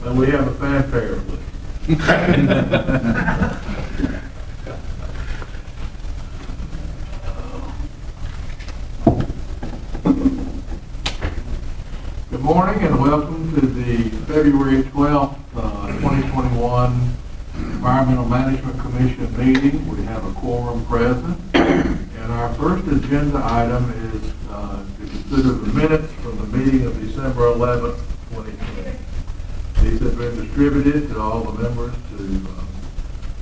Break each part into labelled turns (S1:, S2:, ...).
S1: And we have a fanfare, please. Good morning and welcome to the February 12th, 2021 Environmental Management Commission meeting. We have a quorum present. And our first agenda item is to consider the minutes from the meeting of December 11th, 2020. These have been distributed to all the members to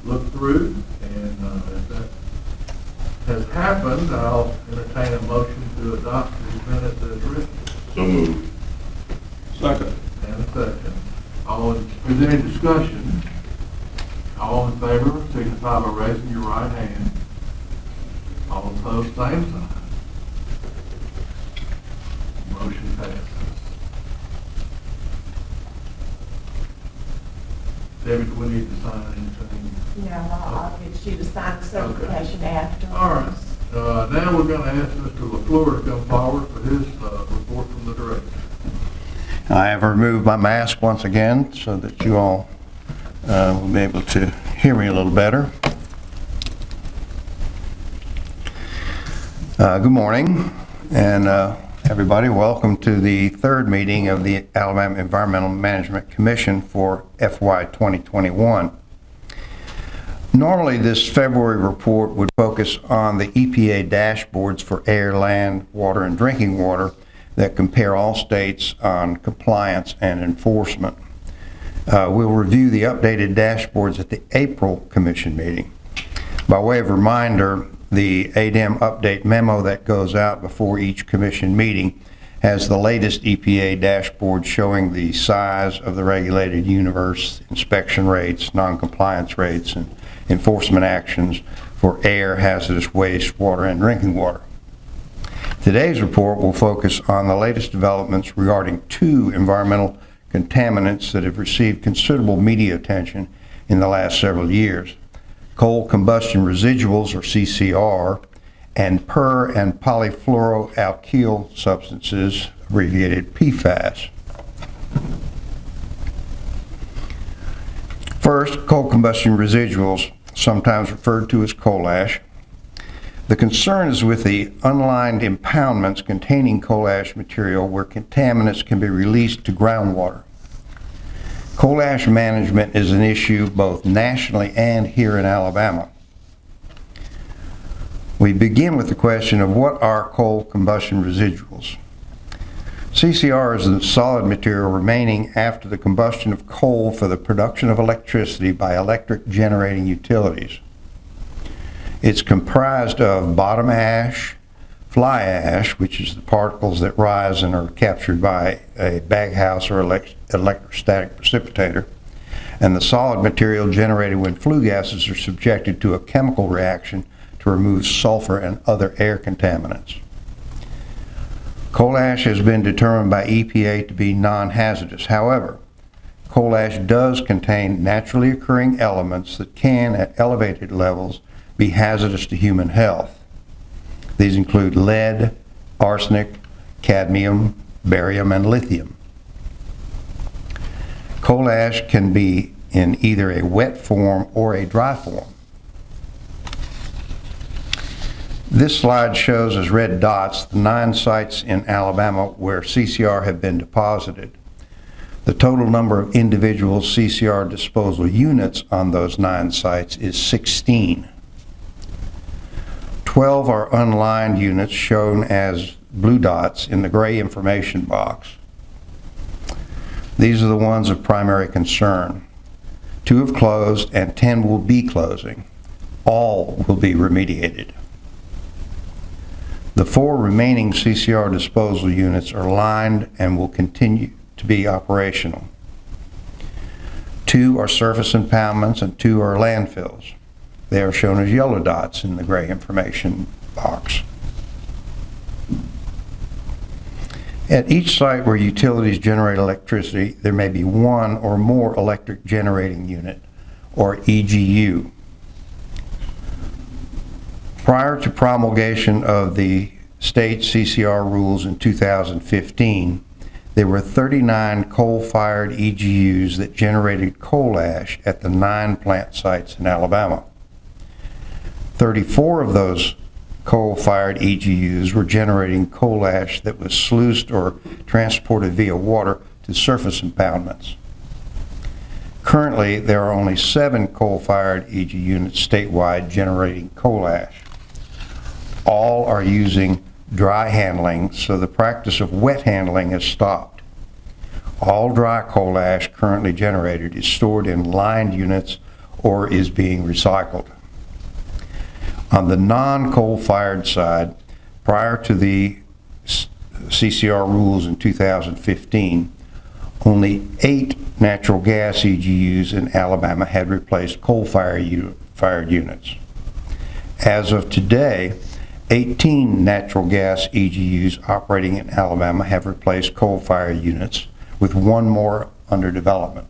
S1: look through. And if that has happened, I'll entertain a motion to adopt these minutes as written.
S2: So moved.
S1: Second. And a second. Is there any discussion? All in favor, signify by raising your right hand. All opposed, same sign. Motion passes. Debbie, do we need to sign anything?
S3: No, I'll get you to sign the certification after.
S1: All right. Now we're going to ask Mr. LaFleur to come forward for his report from the director.
S4: I have removed my mask once again so that you all will be able to hear me a little better. Good morning, and everybody, welcome to the third meeting of the Alabama Environmental Management Commission for FY 2021. Normally, this February report would focus on the EPA dashboards for air, land, water, and drinking water that compare all states on compliance and enforcement. We'll review the updated dashboards at the April Commission meeting. By way of reminder, the ADEM update memo that goes out before each Commission meeting has the latest EPA dashboard showing the size of the regulated universe, inspection rates, non-compliance rates, and enforcement actions for air, hazardous waste, water, and drinking water. Today's report will focus on the latest developments regarding two environmental contaminants that have received considerable media attention in the last several years: coal combustion residuals, or CCR, and per- and polyfluoroalkyl substances, abbreviated PFAS. First, coal combustion residuals, sometimes referred to as coal ash. The concern is with the unlined impoundments containing coal ash material where contaminants can be released to groundwater. Coal ash management is an issue both nationally and here in Alabama. We begin with the question of what are coal combustion residuals. CCR is the solid material remaining after the combustion of coal for the production of electricity by electric generating utilities. It's comprised of bottom ash, fly ash, which is the particles that rise and are captured by a baghouse or electrostatic precipitator, and the solid material generated when flue gases are subjected to a chemical reaction to remove sulfur and other air contaminants. Coal ash has been determined by EPA to be non-hazardous. However, coal ash does contain naturally occurring elements that can, at elevated levels, be hazardous to human health. These include lead, arsenic, cadmium, barium, and lithium. Coal ash can be in either a wet form or a dry form. This slide shows as red dots the 9 sites in Alabama where CCR have been deposited. The total number of individual CCR disposal units on those 9 sites is 16. 12 are unlined units shown as blue dots in the gray information box. These are the ones of primary concern. 2 have closed and 10 will be closing. All will be remediated. The 4 remaining CCR disposal units are lined and will continue to be operational. 2 are surface impoundments and 2 are landfills. They are shown as yellow dots in the gray information box. At each site where utilities generate electricity, there may be 1 or more electric generating unit, or EGU. Prior to promulgation of the state CCR rules in 2015, there were 39 coal-fired EGUs that generated coal ash at the 9 plant sites in Alabama. 34 of those coal-fired EGUs were generating coal ash that was sluiced or transported via water to surface impoundments. Currently, there are only 7 coal-fired EG units statewide generating coal ash. All are using dry handling, so the practice of wet handling has stopped. All dry coal ash currently generated is stored in lined units or is being recycled. On the non-coal-fired side, prior to the CCR rules in 2015, only 8 natural gas EGUs in Alabama had replaced coal-fired units. As of today, 18 natural gas EGUs operating in Alabama have replaced coal-fired units, with 1 more under development.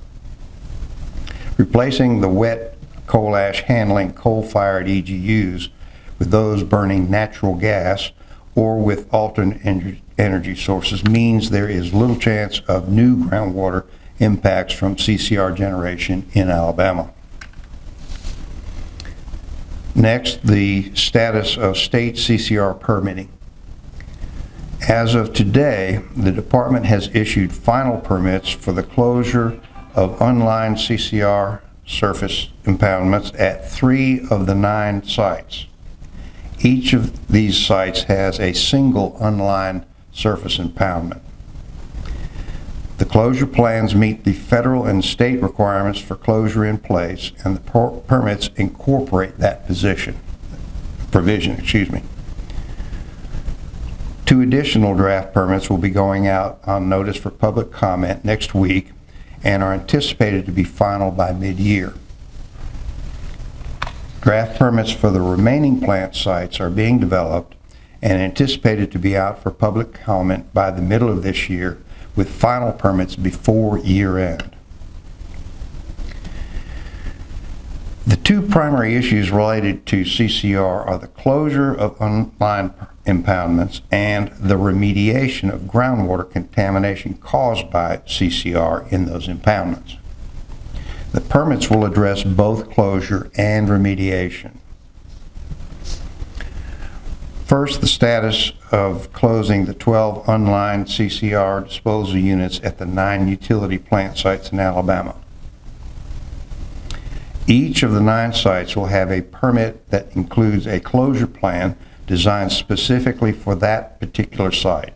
S4: Replacing the wet coal ash handling coal-fired EGUs with those burning natural gas or with alternate energy sources means there is little chance of new groundwater impacts from CCR generation in Alabama. Next, the status of state CCR permitting. As of today, the department has issued final permits for the closure of unlined CCR surface impoundments at 3 of the 9 sites. Each of these sites has a single unlined surface impoundment. The closure plans meet the federal and state requirements for closure in place, and the permits incorporate that provision. 2 additional draft permits will be going out on notice for public comment next week and are anticipated to be final by mid-year. Draft permits for the remaining plant sites are being developed and anticipated to be out for public comment by the middle of this year, with final permits before year end. The 2 primary issues related to CCR are the closure of unlined impoundments and the remediation of groundwater contamination caused by CCR in those impoundments. The permits will address both closure and remediation. First, the status of closing the 12 unlined CCR disposal units at the 9 utility plant sites in Alabama. Each of the 9 sites will have a permit that includes a closure plan designed specifically for that particular site.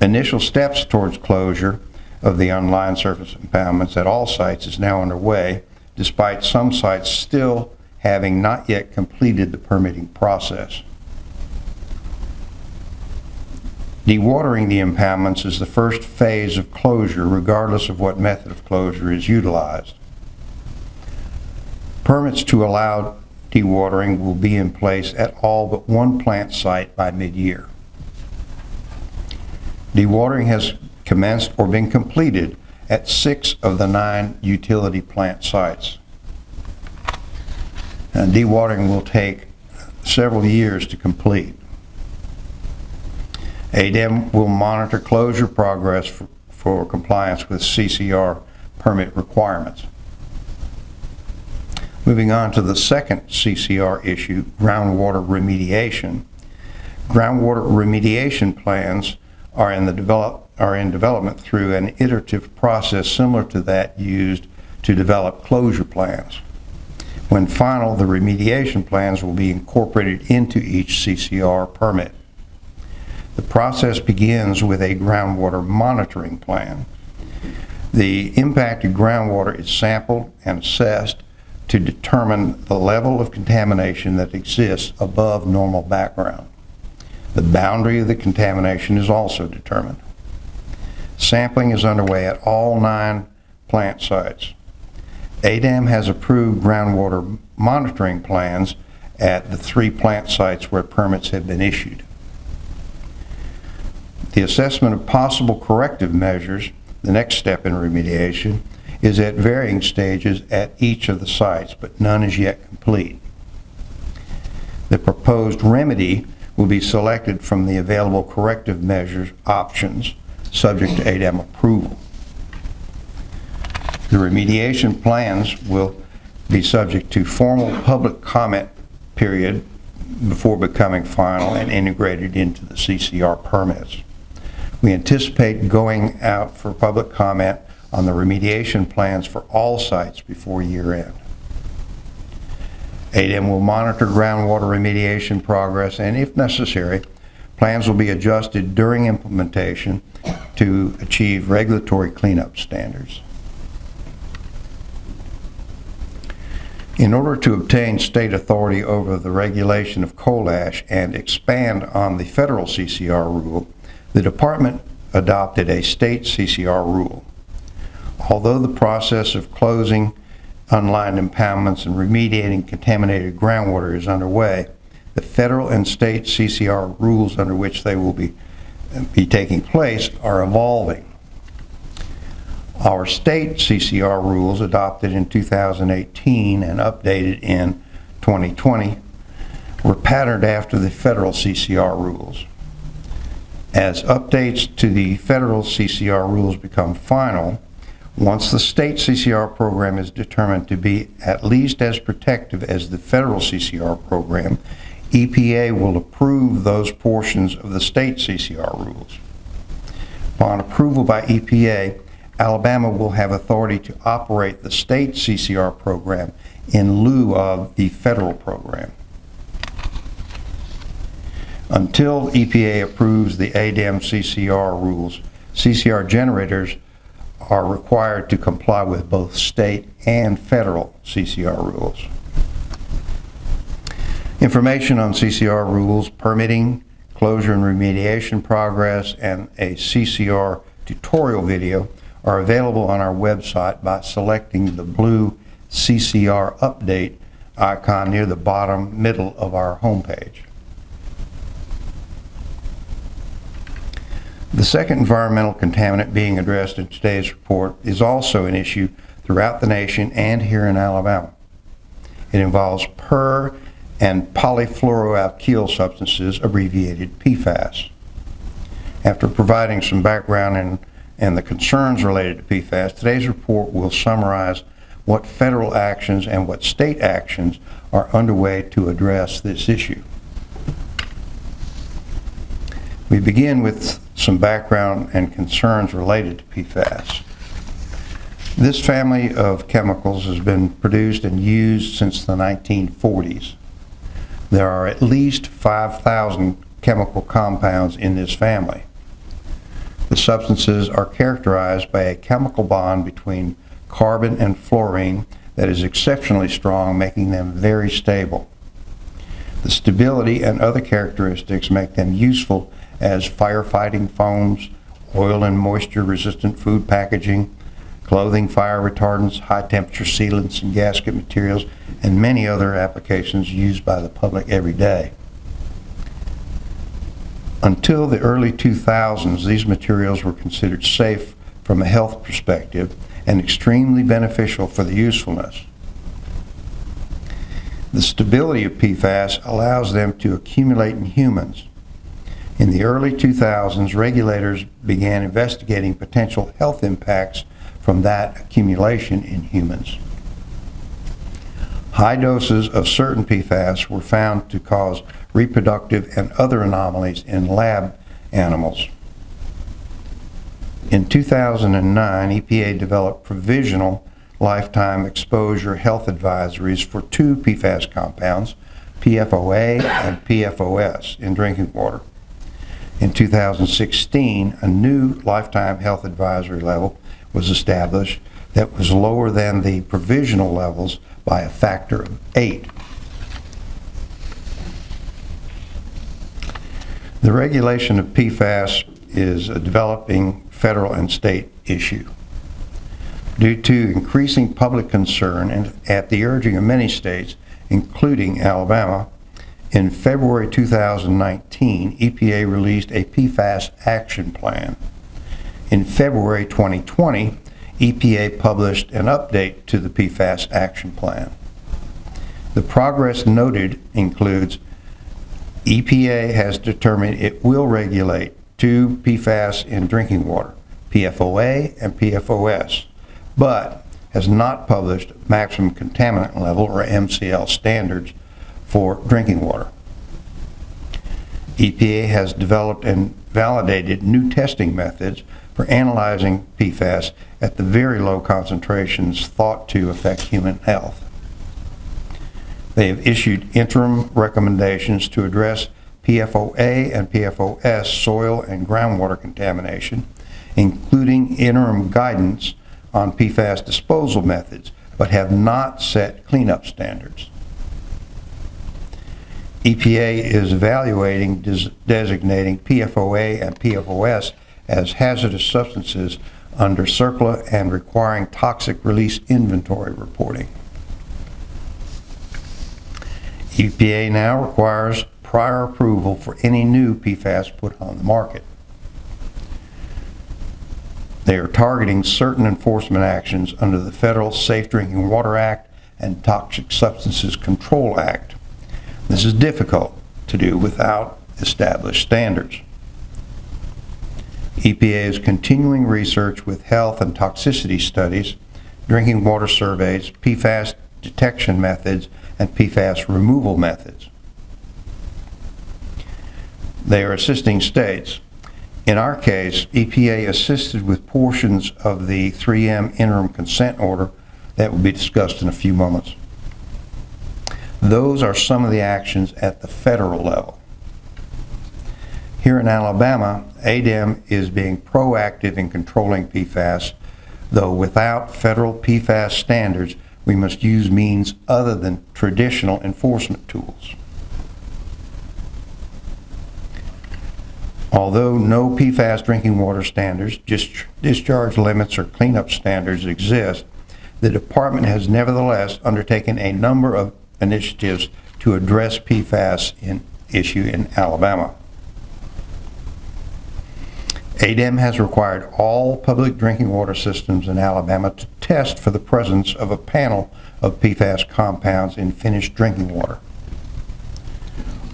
S4: Initial steps towards closure of the unlined surface impoundments at all sites is now underway, despite some sites still having not yet completed the permitting process. Dewatering the impoundments is the first phase of closure, regardless of what method of closure is utilized. Permits to allow dewatering will be in place at all but 1 plant site by mid-year. Dewatering has commenced or been completed at 6 of the 9 utility plant sites. And dewatering will take several years to complete. ADEM will monitor closure progress for compliance with CCR permit requirements. Moving on to the second CCR issue, groundwater remediation. Groundwater remediation plans are in development through an iterative process similar to that used to develop closure plans. When final, the remediation plans will be incorporated into each CCR permit. The process begins with a groundwater monitoring plan. The impacted groundwater is sampled and assessed to determine the level of contamination that exists above normal background. The boundary of the contamination is also determined. Sampling is underway at all 9 plant sites. ADEM has approved groundwater monitoring plans at the 3 plant sites where permits have been issued. The assessment of possible corrective measures, the next step in remediation, is at varying stages at each of the sites, but none is yet complete. The proposed remedy will be selected from the available corrective measures options subject to ADEM approval. The remediation plans will be subject to formal public comment period before becoming final and integrated into the CCR permits. We anticipate going out for public comment on the remediation plans for all sites before year end. ADEM will monitor groundwater remediation progress, and if necessary, plans will be adjusted during implementation to achieve regulatory cleanup standards. In order to obtain state authority over the regulation of coal ash and expand on the federal CCR rule, the department adopted a state CCR rule. Although the process of closing unlined impoundments and remediating contaminated groundwater is underway, the federal and state CCR rules under which they will be taking place are evolving. Our state CCR rules, adopted in 2018 and updated in 2020, were patterned after the federal CCR rules. As updates to the federal CCR rules become final, once the state CCR program is determined to be at least as protective as the federal CCR program, EPA will approve those portions of the state CCR rules. Upon approval by EPA, Alabama will have authority to operate the state CCR program in lieu of the federal program. Until EPA approves the ADEM CCR rules, CCR generators are required to comply with both state and federal CCR rules. Information on CCR rules, permitting, closure and remediation progress, and a CCR tutorial video are available on our website by selecting the blue CCR update icon near the bottom middle of our homepage. The second environmental contaminant being addressed in today's report is also an issue throughout the nation and here in Alabama. It involves per- and polyfluoroalkyl substances, abbreviated PFAS. After providing some background and the concerns related to PFAS, today's report will summarize what federal actions and what state actions are underway to address this issue. We begin with some background and concerns related to PFAS. This family of chemicals has been produced and used since the 1940s. There are at least 5,000 chemical compounds in this family. The substances are characterized by a chemical bond between carbon and fluorine that is exceptionally strong, making them very stable. The stability and other characteristics make them useful as firefighting foams, oil and moisture resistant food packaging, clothing fire retardants, high temperature sealants and gasket materials, and many other applications used by the public every day. Until the early 2000s, these materials were considered safe from a health perspective and extremely beneficial for the usefulness. The stability of PFAS allows them to accumulate in humans. In the early 2000s, regulators began investigating potential health impacts from that accumulation in humans. High doses of certain PFAS were found to cause reproductive and other anomalies in lab animals. In 2009, EPA developed provisional lifetime exposure health advisories for two PFAS compounds, PFOA and PFOS, in drinking water. In 2016, a new lifetime health advisory level was established that was lower than the provisional levels by a factor of 8. The regulation of PFAS is a developing federal and state issue. Due to increasing public concern and at the urging of many states, including Alabama, in February 2019, EPA released a PFAS action plan. In February 2020, EPA published an update to the PFAS action plan. The progress noted includes EPA has determined it will regulate two PFAS in drinking water, PFOA and PFOS, but has not published maximum contaminant level, or MCL, standards for drinking water. EPA has developed and validated new testing methods for analyzing PFAS at the very low concentrations thought to affect human health. They have issued interim recommendations to address PFOA and PFOS soil and groundwater contamination, including interim guidance on PFAS disposal methods, but have not set cleanup standards. EPA is evaluating designating PFOA and PFOS as hazardous substances under CERCLA and requiring toxic release inventory reporting. EPA now requires prior approval for any new PFAS put on the market. They are targeting certain enforcement actions under the Federal Safe Drinking Water Act and Toxic Substances Control Act. This is difficult to do without established standards. EPA is continuing research with health and toxicity studies, drinking water surveys, PFAS detection methods, and PFAS removal methods. They are assisting states. In our case, EPA assisted with portions of the 3M interim consent order that will be discussed in a few moments. Those are some of the actions at the federal level. Here in Alabama, ADEM is being proactive in controlling PFAS, though without federal PFAS standards, we must use means other than traditional enforcement tools. Although no PFAS drinking water standards, discharge limits, or cleanup standards exist, the department has nevertheless undertaken a number of initiatives to address PFAS issue in Alabama. ADEM has required all public drinking water systems in Alabama to test for the presence of a panel of PFAS compounds in finished drinking water.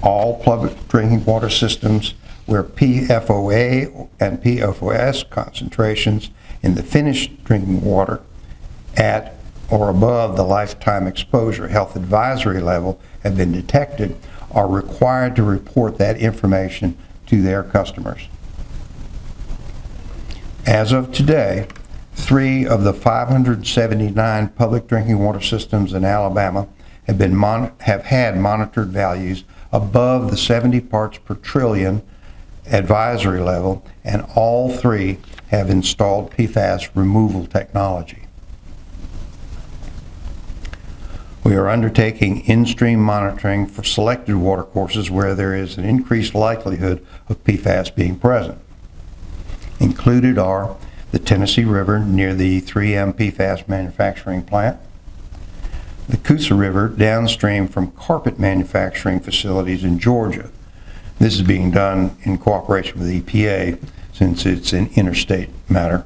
S4: All public drinking water systems where PFOA and PFOS concentrations in the finished drinking water at or above the lifetime exposure health advisory level have been detected are required to report that information to their customers. As of today, 3 of the 579 public drinking water systems in Alabama have had monitored values above the 70 parts per trillion advisory level, and all 3 have installed PFAS removal technology. We are undertaking in-stream monitoring for selected watercourses where there is an increased likelihood of PFAS being present. Included are the Tennessee River near the 3M PFAS manufacturing plant, the Coosa River downstream from carpet manufacturing facilities in Georgia. This is being done in cooperation with the EPA since it's an interstate matter.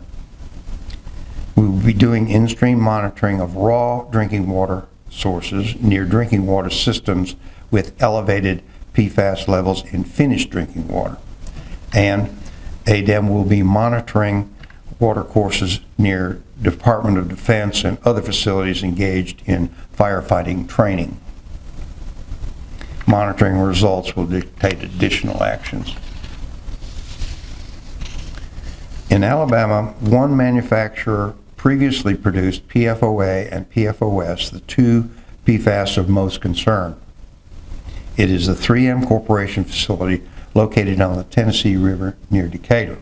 S4: We will be doing in-stream monitoring of raw drinking water sources near drinking water systems with elevated PFAS levels in finished drinking water. And ADEM will be monitoring watercourses near Department of Defense and other facilities engaged in firefighting training. Monitoring results will dictate additional actions. In Alabama, one manufacturer previously produced PFOA and PFOS, the 2 PFAS of most concern. It is the 3M Corporation facility located on the Tennessee River near Decatur.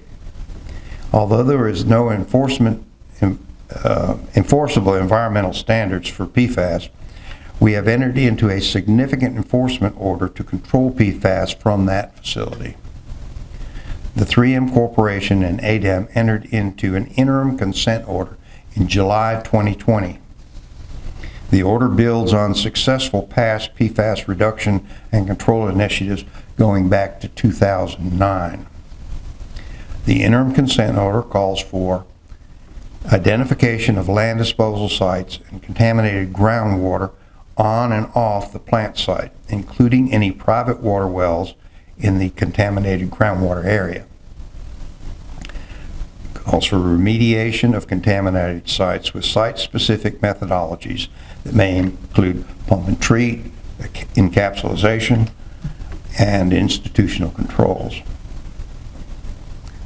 S4: Although there is no enforceable environmental standards for PFAS, we have entered into a significant enforcement order to control PFAS from that facility. The 3M Corporation and ADEM entered into an interim consent order in July 2020. The order builds on successful past PFAS reduction and control initiatives going back to 2009. The interim consent order calls for identification of land disposal sites and contaminated groundwater on and off the plant site, including any private water wells in the contaminated groundwater area. Also, remediation of contaminated sites with site-specific methodologies that may include pump and treat, encapsulation, and institutional controls.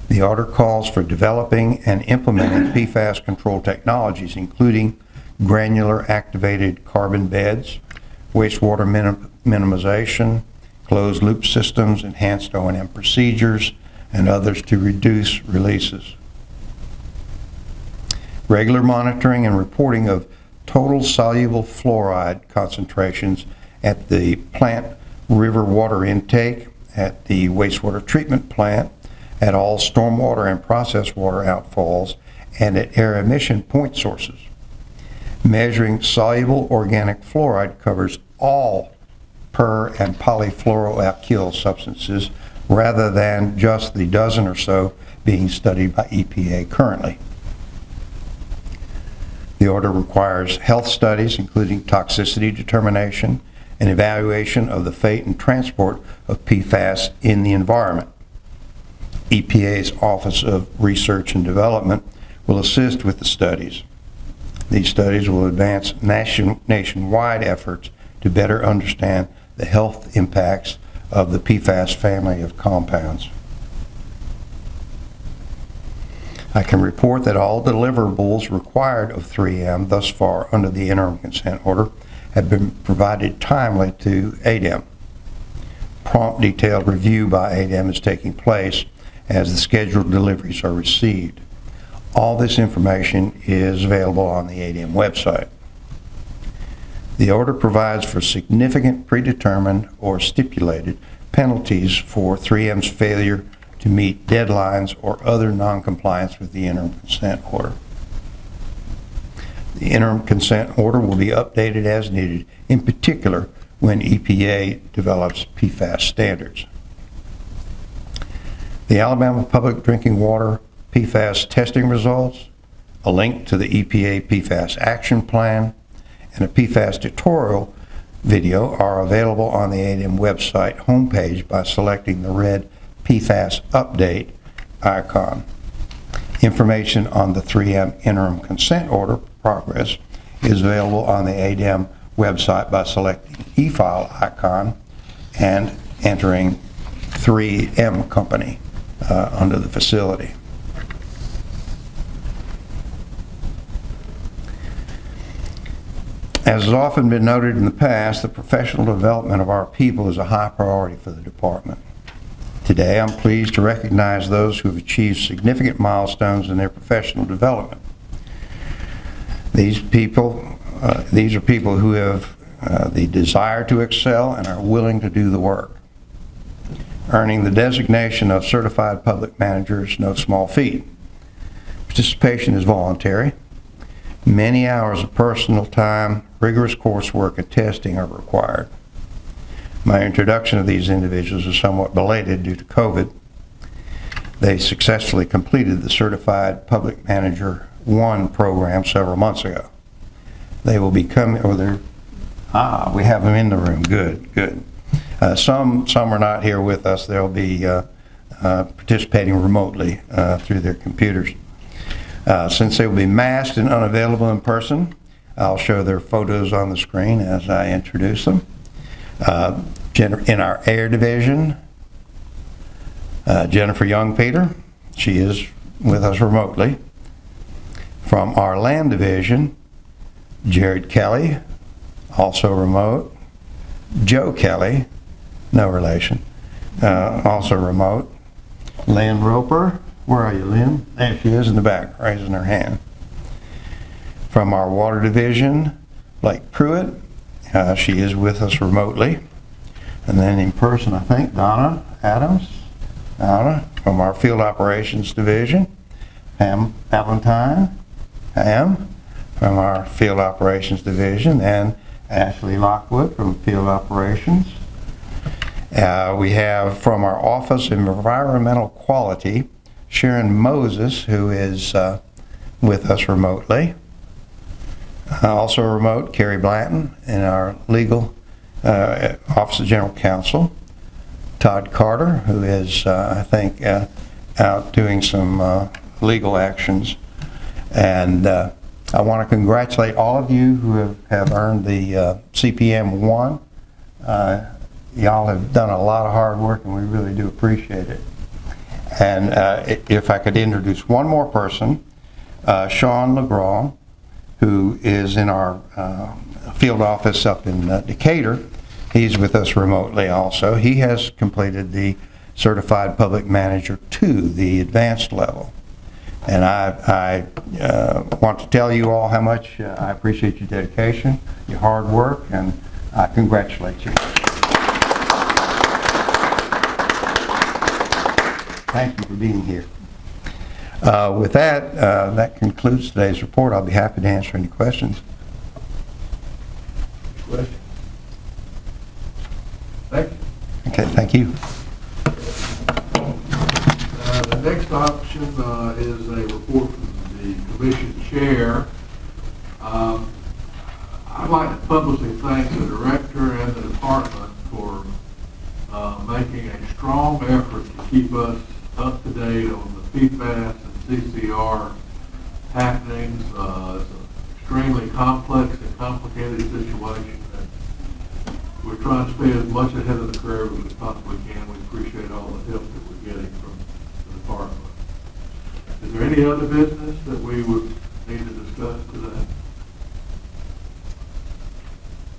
S4: The order calls for developing and implementing PFAS control technologies, including granular activated carbon beds, wastewater minimization, closed loop systems, enhanced O&M procedures, and others to reduce releases. Regular monitoring and reporting of total soluble fluoride concentrations at the plant river water intake, at the wastewater treatment plant, at all stormwater and process water outfalls, and at air emission point sources. Measuring soluble organic fluoride covers all per and polyfluoroalkyl substances rather than just the dozen or so being studied by EPA currently. The order requires health studies, including toxicity determination and evaluation of the fate and transport of PFAS in the environment. EPA's Office of Research and Development will assist with the studies. These studies will advance nationwide efforts to better understand the health impacts of the PFAS family of compounds. I can report that all deliverables required of 3M thus far under the interim consent order have been provided timely to ADEM. Prompt detailed review by ADEM is taking place as the scheduled deliveries are received. All this information is available on the ADEM website. The order provides for significant predetermined or stipulated penalties for 3M's failure to meet deadlines or other non-compliance with the interim consent order. The interim consent order will be updated as needed, in particular when EPA develops PFAS standards. The Alabama Public Drinking Water PFAS testing results, a link to the EPA PFAS action plan, and a PFAS tutorial video are available on the ADEM website homepage by selecting the red PFAS update icon. Information on the 3M interim consent order progress is available on the ADEM website by selecting e-file icon and entering 3M company under the facility. As has often been noted in the past, the professional development of our people is a high priority for the department. Today, I'm pleased to recognize those who have achieved significant milestones in their professional development. These are people who have the desire to excel and are willing to do the work. Earning the designation of Certified Public Manager is no small feat. Participation is voluntary. Many hours of personal time, rigorous coursework, and testing are required. My introduction of these individuals is somewhat belated due to COVID. They successfully completed the Certified Public Manager 1 program several months ago. They will be coming, we have them in the room, good. Some are not here with us. They'll be participating remotely through their computers. Since they will be masked and unavailable in person, I'll show their photos on the screen as I introduce them. In our air division, Jennifer Young-Peter, she is with us remotely. From our land division, Jared Kelly, also remote. Joe Kelly, no relation, also remote. Lynn Roper, where are you, Lynn? There she is in the back, raising her hand. From our water division, Blake Pruitt, she is with us remotely. And then in person, I think, Donna Adams. Donna, from our field operations division. Pam Valentine, Pam, from our field operations division. And Ashley Lockwood from field operations. We have from our Office of Environmental Quality, Sharon Moses, who is with us remotely. Also remote, Carrie Blanton in our legal Office of General Counsel. Todd Carter, who is, I think, out doing some legal actions. And I want to congratulate all of you who have earned the CPM 1. Y'all have done a lot of hard work, and we really do appreciate it. And if I could introduce one more person, Sean LeGraw, who is in our field office up in Decatur. He's with us remotely also. He has completed the Certified Public Manager 2, the advanced level. And I want to tell you all how much I appreciate your dedication, your hard work, and I congratulate you. Thank you for being here. With that, that concludes today's report. I'll be happy to answer any questions.
S1: Questions? Thank you.
S4: Okay, thank you.
S1: The next option is a report from the commission chair. I'd like to publicly thank the director and the department for making a strong effort to keep us up to date on the PFAS and CCR happenings. It's an extremely complex and complicated situation. We're trying to stay as much ahead of the curve as we possibly can. We appreciate all the help that we're getting from the department. Is there any other business that we would need to discuss today?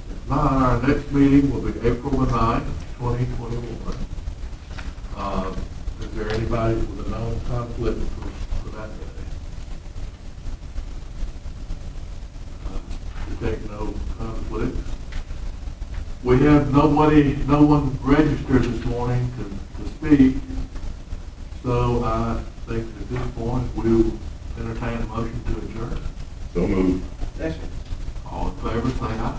S1: If not, our next meeting will be April the 9th, 2021. Is there anybody with a known conflict for that day? To take no conflicts. We have no one registered this morning to speak, so I think at this point we will entertain a motion to adjourn.
S2: So moved.
S1: All in favor, say aye.